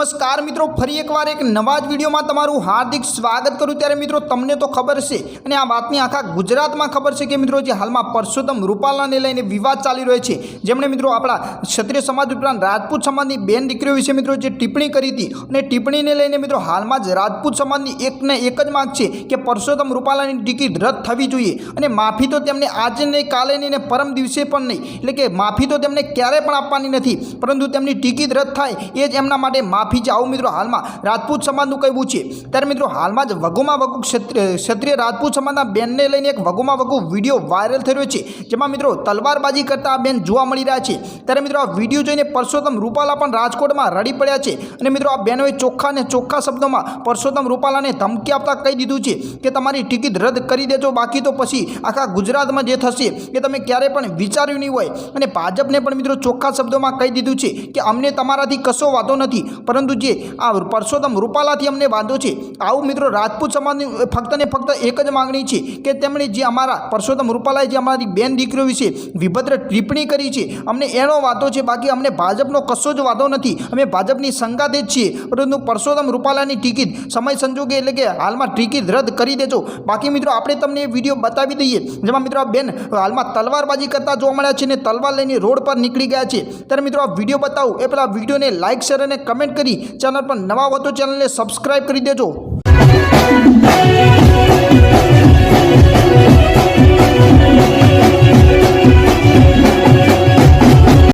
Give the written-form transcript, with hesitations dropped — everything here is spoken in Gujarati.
નમસ્કાર મિત્રો, ફરી એકવાર એક નવા જ વિડીયોમાં તમારું હાર્દિક સ્વાગત કરું। ત્યારે મિત્રો તમને તો ખબર છે અને આ વાતની આખા ગુજરાતમાં ખબર છે કે મિત્રો જે હાલમાં પરસોત્તમ રૂપાલાને લઈને વિવાદ ચાલી રહ્યો છે, જેમણે મિત્રો આપણા ક્ષત્રિય સમાજ ઉપરાંત રાજપૂત સમાજની બેન દીકરીઓ વિશે મિત્રો જે ટિપ્પણી કરી હતી અને ટિપ્પણીને લઈને મિત્રો હાલમાં જ રાજપૂત સમાજની એકને એક જ માંગ છે કે પરસોત્તમ રૂપાલાની ટિકિટ રદ થવી જોઈએ અને માફી તો તેમને આજે નહીં, કાલે નહીં ને પરમ દિવસે પણ નહીં, એટલે કે માફી તો તેમને ક્યારે પણ આપવાની નથી, પરંતુ તેમની ટિકિટ રદ થાય એ જ એમના માટે માફી છે। આવું મિત્રો હાલમાં રાજપૂત સમાજનું કહેવું છે। ત્યારે મિત્રો હાલમાં જ વધુમાં વધુ ક્ષત્રિય રાજપૂત સમાજના બેનને લઈને એક વધુમાં વધુ વિડીયો વાયરલ થઈ રહ્યો છે, જેમાં મિત્રો તલવારબાજી કરતા આ બેન જોવા મળી રહ્યા છે। ત્યારે મિત્રો આ વિડીયો જોઈને પરસોત્તમ રૂપાલા પણ રાજકોટમાં રડી પડ્યા છે અને મિત્રો આ બેનોએ ચોખ્ખા ને ચોખ્ખા શબ્દોમાં પરસોત્તમ રૂપાલાને ધમકી આપતા કહી દીધું છે કે તમારી ટિકિટ રદ કરી દેજો, બાકી તો પછી આખા ગુજરાતમાં જે થશે એ તમે ક્યારે પણ વિચાર્યું નહીં હોય। અને ભાજપને પણ મિત્રો ચોખ્ખા શબ્દોમાં કહી દીધું છે કે અમને તમારાથી કશો વાંધો નથી, પરંતુ જે આ પરસોત્તમ રૂપાલાથી અમને વાંધો છે। આવું મિત્રો રાજપૂત સમાજની ફક્ત ને ફક્ત એક જ માંગણી છે કે તેમણે જે અમારા પરસોત્તમ રૂપાલાએ જે અમારી બેન દીકરીઓ વિશે વિભદ્ર ટિપ્પણી કરી છે, અમને એનો વાંધો છે, બાકી અમને ભાજપનો કશો જ વાંધો નથી, અમે ભાજપની સંગાતે જ છીએ, પરંતુ પરસોત્તમ રૂપાલાની ટિકિટ સમય સંજોગે એટલે કે હાલમાં ટિકિટ રદ કરી દેજો। બાકી મિત્રો આપણે તમને એ વિડીયો બતાવી દઈએ જેમાં મિત્રો આ બેન હાલમાં તલવારબાજી કરતા જોવા મળ્યા છે અને તલવાર લઈને રોડ પર નીકળી ગયા છે। ત્યારે મિત્રો આ વિડીયો બતાવું એ પહેલાં વિડીયોને લાઇક, શેર અને કમેન્ટ કરી ચેનલ પર નવા હો તો ચેનલને સબસ્ક્રાઇબ કરી દેજો।